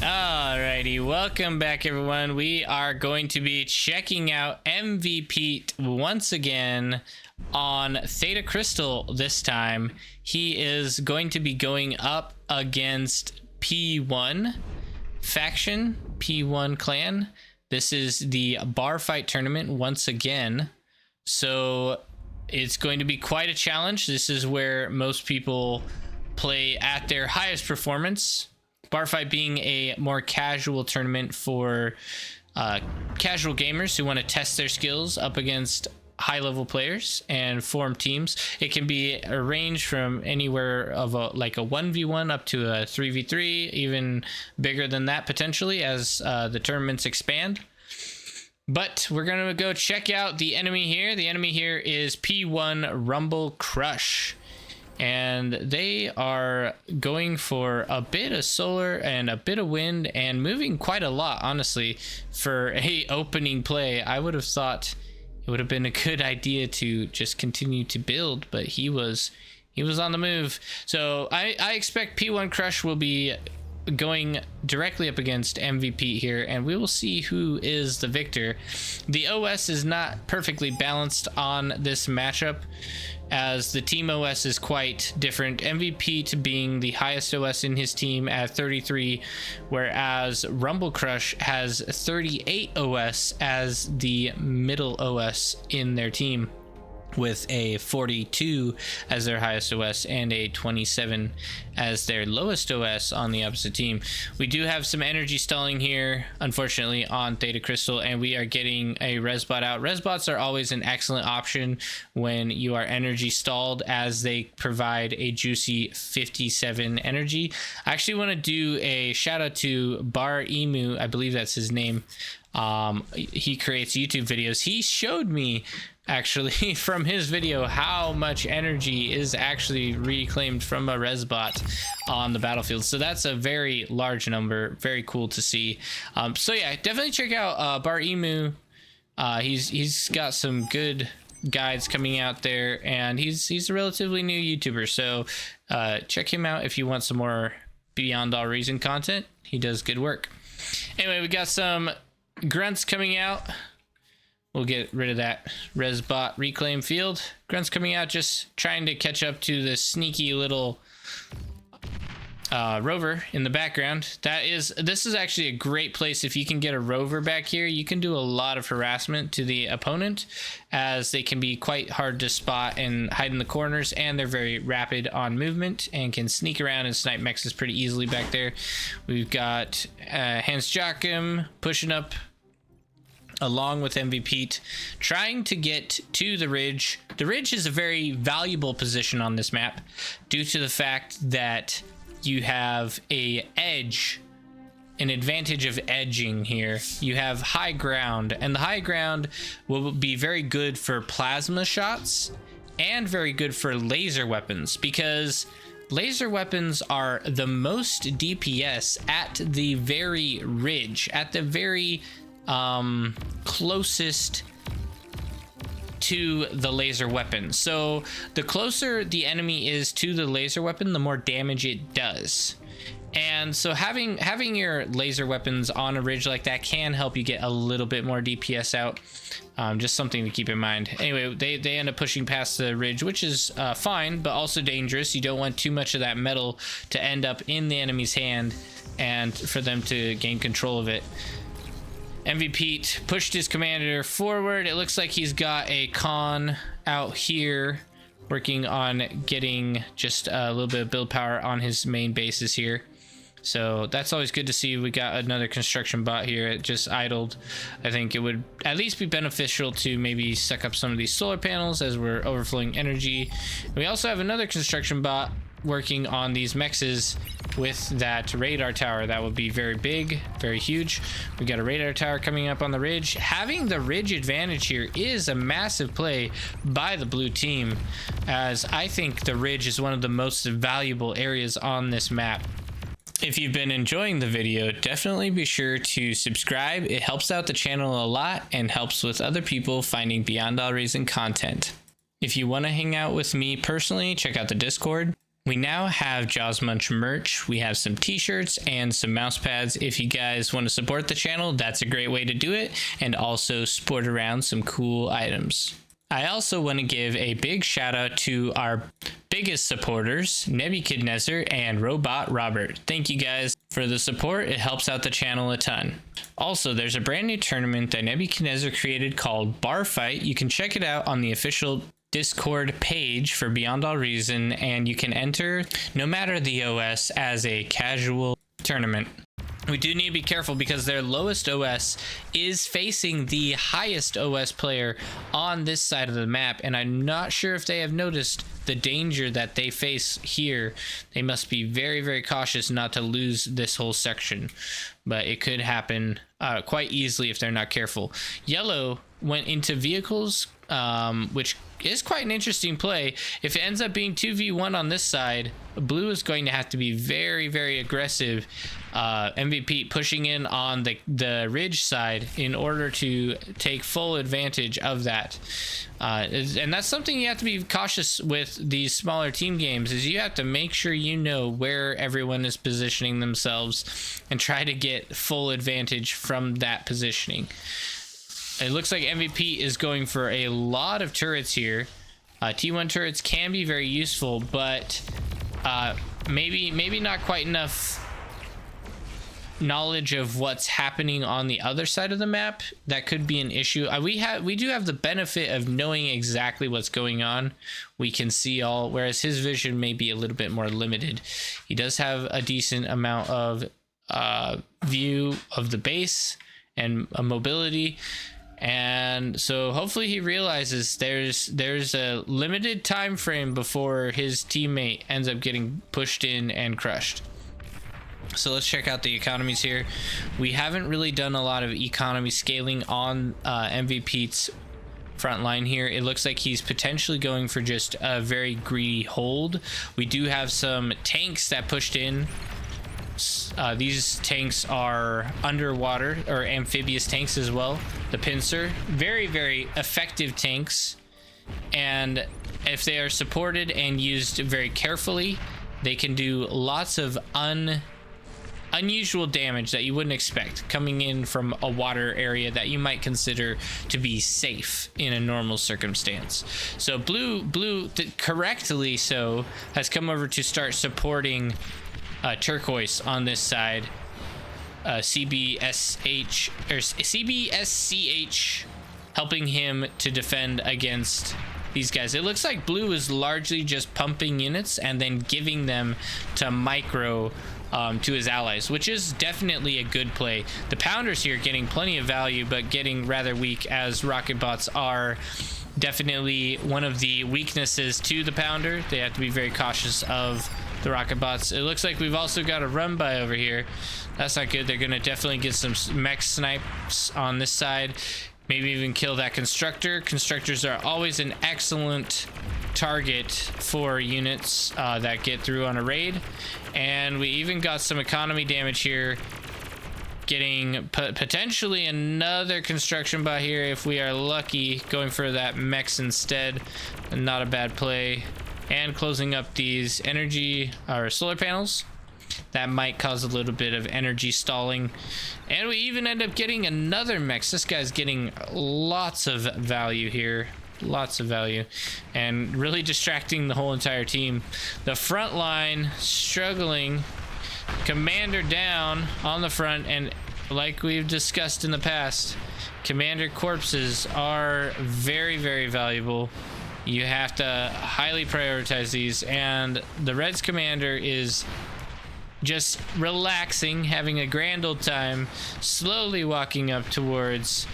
Alrighty, welcome back everyone. We are going to be checking out MvPete once again on Theta Crystal this time. He is going to be going up against P1 faction, P1 clan. This is the bar fight tournament once again. So it's going to be quite a challenge. This is where most people play at their highest performance. Bar fight being a more casual tournament for casual gamers who want to test their skills up against high level players and form teams. It can be a range from anywhere of like a 1v1 up to a 3v3, even bigger than that potentially as the tournaments expand. But we're gonna go check out the enemy here. The enemy here is P1 Rumble Crush. And they are going for a bit of solar and a bit of wind and moving quite a lot, honestly. For a opening play, I would have thought it would have been a good idea to just continue to build, but he was on the move. So I expect P1 Crush will be going directly up against MvPete here, and we will see who is the victor. The OS is not perfectly balanced on this matchup, as the team OS is quite different. MvPete being the highest OS in his team at 33, whereas Rumble Crush has 38 OS as the middle OS in their team, with a 42 as their highest OS and a 27 as their lowest OS on the opposite team. We do have some energy stalling here, unfortunately, on Theta Crystal, and we are getting a resbot out. Resbots are always an excellent option when you are energy stalled, as they provide a juicy 57 energy. I actually want to do a shout out to Bar Emu, I believe that's his name. He creates YouTube videos. He showed me actually from his video how much energy is actually reclaimed from a resbot on the battlefield, so that's a very large number. Very cool to see. So yeah, definitely check out Bar Emu. He's got some good guides coming out there, and he's a relatively new YouTuber, so check him out if you want some more Beyond All Reason content. He does good work. Anyway, we got some grunts coming out. We'll get rid of that resbot reclaim field. Grunts coming out, just trying to catch up to this sneaky little rover in the background. This is actually a great place. If you can get a rover back here, you can do a lot of harassment to the opponent, as they can be quite hard to spot and hide in the corners, and they're very rapid on movement and can sneak around and snipe mexes pretty easily back there. We've got Hans Joachim pushing up along with MvPete, trying to get to the ridge. The ridge is a very valuable position on this map due to the fact that you have an advantage of edging here. You have high ground, and the high ground will be very good for plasma shots and very good for laser weapons, because laser weapons are the most DPS at the very ridge, at the very closest to the laser weapon. So the closer the enemy is to the laser weapon, the more damage it does. And so having your laser weapons on a ridge like that can help you get a little bit more DPS out. Just something to keep in mind. Anyway, they end up pushing past the ridge, which is fine, but also dangerous. You don't want too much of that metal to end up in the enemy's hand and for them to gain control of it. MvPete pushed his commander forward. It looks like he's got a con out here working on getting just a little bit of build power on his main bases here. So that's always good to see. We got another construction bot here. It just idled. I think it would at least be beneficial to maybe suck up some of these solar panels as we're overflowing energy. We also have another construction bot working on these mexes with that radar tower. That would be very big, very huge. We got a radar tower coming up on the ridge. Having the ridge advantage here is a massive play by the blue team, as I think the ridge is one of the most valuable areas on this map. If you've been enjoying the video, definitely be sure to subscribe. It helps out the channel a lot and helps with other people finding Beyond All Reason content. If you want to hang out with me personally, check out the Discord. We now have Jaws Munch merch. We have some t-shirts and some mouse pads. If you guys want to support the channel, that's a great way to do it, and also sport around some cool items. I also want to give a big shout out to our biggest supporters, Nebuchadnezzar and Robot Robert. Thank you guys for the support. It helps out the channel a ton. Also, there's a brand new tournament that Nebuchadnezzar created called Bar Fight. You can check it out on the official Discord page for Beyond All Reason, and you can enter no matter the OS as a casual tournament. We do need to be careful because their lowest OS is facing the highest OS player on this side of the map, and I'm not sure if they have noticed the danger that they face here. They must be very, very cautious not to lose this whole section, but it could happen quite easily if they're not careful. Yellow went into vehicles, which is quite an interesting play. If it ends up being 2v1 on this side, blue is going to have to be very, very aggressive. MvPete pushing in on the ridge side in order to take full advantage of that. And that's something you have to be cautious with these smaller team games, is you have to make sure you know where everyone is positioning themselves and try to get full advantage from that positioning. It looks like MvPete is going for a lot of turrets here. T1 turrets can be very useful, but maybe not quite enough knowledge of what's happening on the other side of the map. That could be an issue. We do have the benefit of knowing exactly what's going on. We can see all, whereas his vision may be a little bit more limited. He does have a decent amount of view of the base and mobility. And so hopefully he realizes there's a limited time frame before his teammate ends up getting pushed in and crushed. So let's check out the economies here. We haven't really done a lot of economy scaling on MvPete's front line here. It looks like he's potentially going for just a very greedy hold. We do have some tanks that pushed in. These tanks are underwater or amphibious tanks as well. The pincer, very, very effective tanks, and if they are supported and used very carefully, they can do lots of unusual damage that you wouldn't expect coming in from a water area that you might consider to be safe in a normal circumstance. So blue correctly so has come over to start supporting turquoise on this side. CBSH or CBSCH helping him to defend against these guys. It looks like blue is largely just pumping units and then giving them to micro to his allies, which is definitely a good play. The pounders here getting plenty of value, but getting rather weak, as rocket bots are definitely one of the weaknesses to the pounder. They have to be very cautious of the rocket bots. It looks like we've also got a run by over here. That's not good. They're gonna definitely get some mech snipes on this side, maybe even kill that constructor. Constructors are always an excellent target for units that get through on a raid. And we even got some economy damage here, getting potentially another construction bot here if we are lucky, going for that mechs instead. Not a bad play. And closing up these energy or solar panels. That might cause a little bit of energy stalling. And we even end up getting another mech. This guy's getting lots of value here. Lots of value. And really distracting the whole entire team. The front line struggling. Commander down on the front. And like we've discussed in the past, commander corpses are very, very valuable. You have to highly prioritize these, and the Reds commander is just relaxing, having a grand old time, slowly walking up towards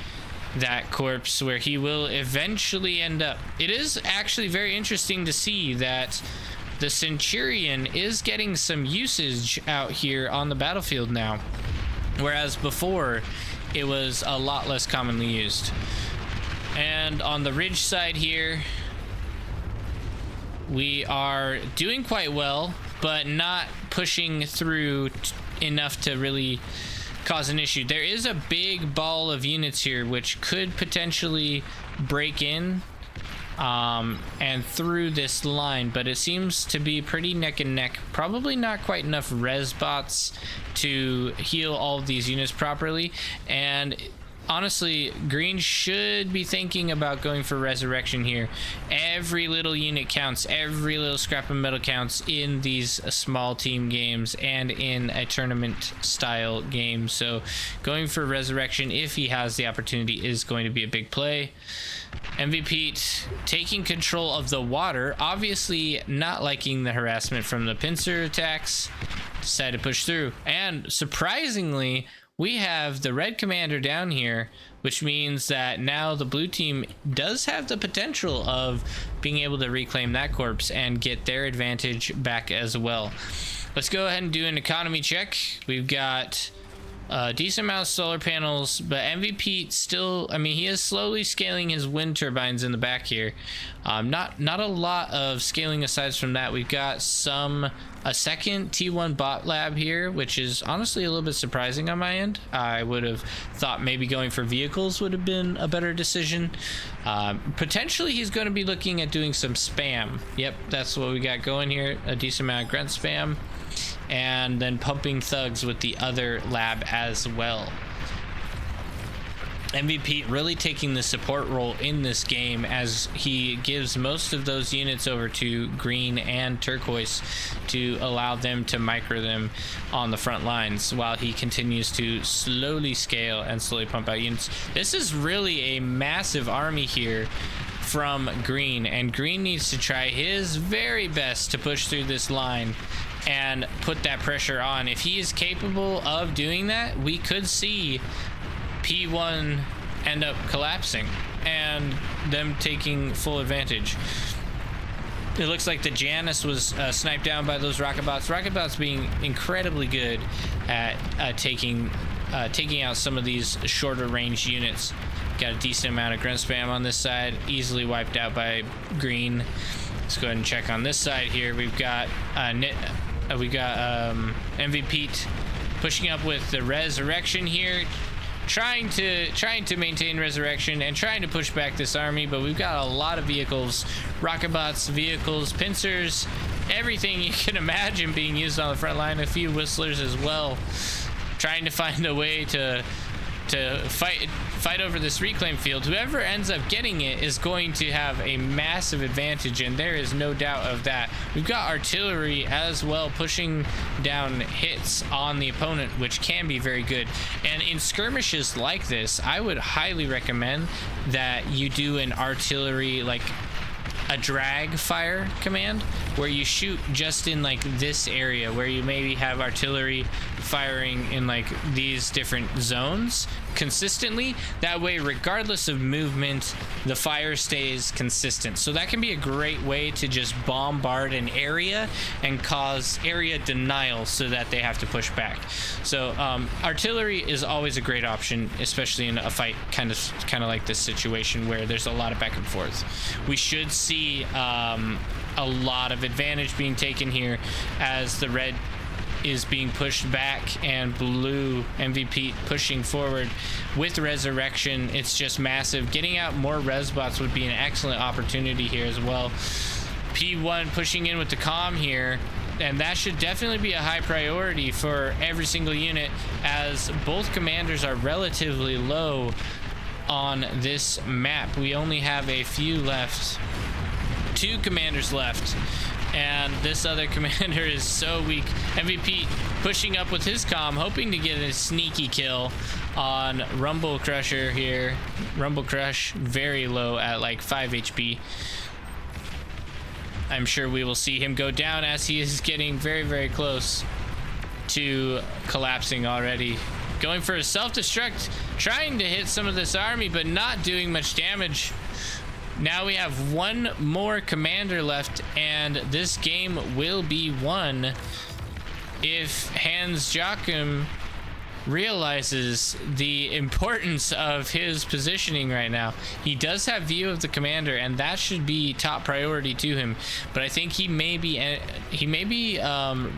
that corpse where he will eventually end up. It is actually very interesting to see that the Centurion is getting some usage out here on the battlefield now, whereas before it was a lot less commonly used. And on the ridge side here, we are doing quite well, but not pushing through enough to really cause an issue. There is a big ball of units here which could potentially break in and through this line, but it seems to be pretty neck and neck. Probably not quite enough res bots to heal all of these units properly, and honestly, green should be thinking about going for resurrection here. Every little unit counts, every little scrap of metal counts in these small team games and in a tournament style game. So going for resurrection, if he has the opportunity, is going to be a big play. MvPete taking control of the water, obviously not liking the harassment from the pincer attacks, decided to push through, and surprisingly we have the red commander down here, which means that now the blue team does have the potential of being able to reclaim that corpse and get their advantage back as well. Let's go ahead and do an economy check. We've got a decent amount of solar panels, but MvPete still, I mean, he is slowly scaling his wind turbines in the back here. Not a lot of scaling aside from that. We've got a second T1 bot lab here, which is honestly a little bit surprising on my end. I would have thought maybe going for vehicles would have been a better decision. Potentially he's going to be looking at doing some spam. Yep, that's what we got going here. A decent amount of grunt spam, and then pumping thugs with the other lab as well. MvPete really taking the support role in this game as he gives most of those units over to green and turquoise to allow them to micro them on the front lines while he continues to slowly scale and slowly pump out units. This is really a massive army here from green, and green needs to try his very best to push through this line and put that pressure on. If he is capable of doing that, we could see P1 end up collapsing and them taking full advantage. It looks like the Janus was sniped down by those rocket bots. Rocket bots being incredibly good at taking out some of these shorter range units. Got a decent amount of grunt spam on this side, easily wiped out by green. Let's go ahead and check on this side here. We've got MvPete pushing up with the resurrection here, trying to maintain resurrection and trying to push back this army, but we've got a lot of vehicles, rocket bots, vehicles, pincers, everything you can imagine being used on the front line. A few whistlers as well, trying to find a way to fight over this reclaim field. Whoever ends up getting it is going to have a massive advantage, and there is no doubt of that. We've got artillery as well pushing down hits on the opponent, which can be very good. And in skirmishes like this, I would highly recommend that you do an artillery, like a drag fire command, where you shoot just in like this area where you maybe have artillery firing in like these different zones consistently. That way, regardless of movement, the fire stays consistent. So that can be a great way to just bombard an area and cause area denial so that they have to push back. So artillery is always a great option, especially in a fight kind of like this situation where there's a lot of back and forth. We should see a lot of advantage being taken here as the red is being pushed back and blue MvPete pushing forward with resurrection. It's just massive. Getting out more res bots would be an excellent opportunity here as well. P1 pushing in with the comm here, and that should definitely be a high priority for every single unit, as both commanders are relatively low on this map. We only have a few left, 2 commanders left, and this other commander is so weak. MvPete pushing up with his comm, hoping to get a sneaky kill on Rumble Crusher here. Rumble Crush very low at like 5 HP. I'm sure we will see him go down as he is getting very, very close to collapsing already. Going for a self-destruct, trying to hit some of this army, but not doing much damage. Now we have 1 more commander left, and this game will be won if Hans Joachim realizes the importance of his positioning right now. He does have view of the commander, and that should be top priority to him, but I think he may be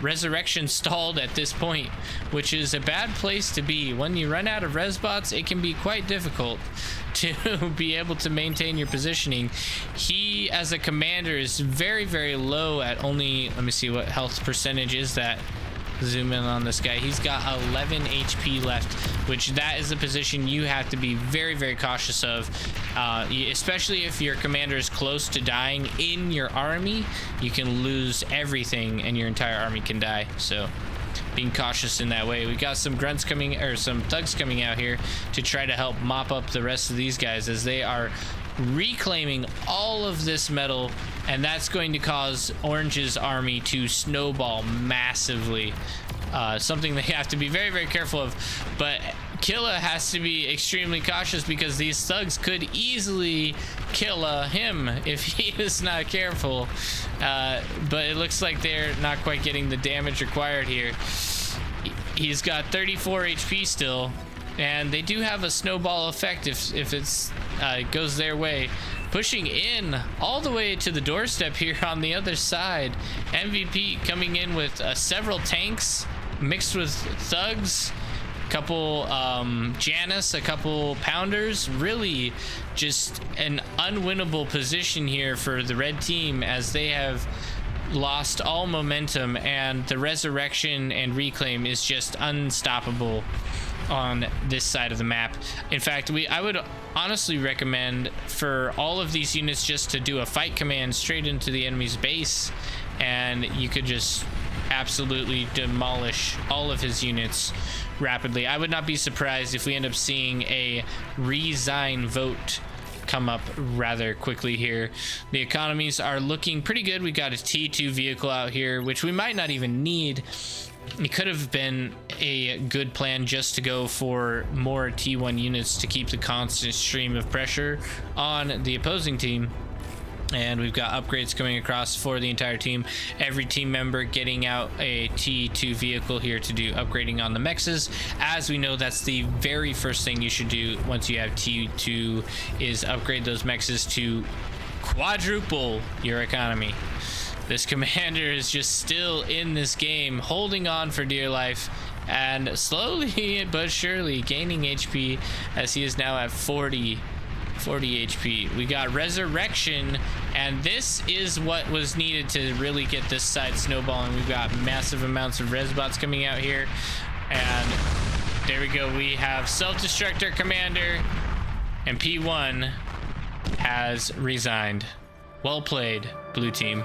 resurrection stalled at this point, which is a bad place to be. When you run out of res bots, it can be quite difficult to be able to maintain your positioning. He, as a commander, is very, very low at only, let me see, what health percentage is that? Zoom in on this guy. He's got 11 HP left, which that is a position you have to be very, very cautious of, especially if your commander is close to dying in your army. You can lose everything and your entire army can die, so being cautious in that way. We got some grunts coming, or some thugs coming out here to try to help mop up the rest of these guys as they are reclaiming all of this metal, and that's going to cause Orange's army to snowball massively. Something they have to be very, very careful of, but Killa has to be extremely cautious because these thugs could easily kill him if he is not careful. But it looks like they're not quite getting the damage required here. He's got 34 HP still, and they do have a snowball effect if it's it goes their way. Pushing in all the way to the doorstep here on the other side. MvPete coming in with several tanks mixed with thugs, a couple Janus, a couple pounders. Really just an unwinnable position here for the red team as they have lost all momentum, and the resurrection and reclaim is just unstoppable on this side of the map. In fact, I would honestly recommend for all of these units just to do a fight command straight into the enemy's base, and you could just absolutely demolish all of his units rapidly. I would not be surprised if we end up seeing a resign vote come up rather quickly here. The economies are looking pretty good. We got a T2 vehicle out here, which we might not even need. It could have been a good plan just to go for more T1 units to keep the constant stream of pressure on the opposing team. And we've got upgrades coming across for the entire team. Every team member getting out a T2 vehicle here to do upgrading on the mexes. As we know, that's the very first thing you should do once you have T2 is upgrade those mexes to quadruple your economy. This commander is just still in this game, holding on for dear life, and slowly but surely gaining HP as he is now at 40 HP. We got resurrection, and this is what was needed to really get this side snowballing. We've got massive amounts of res bots coming out here, and there we go. We have self-destructor commander, and P1 has resigned. Well played, blue team.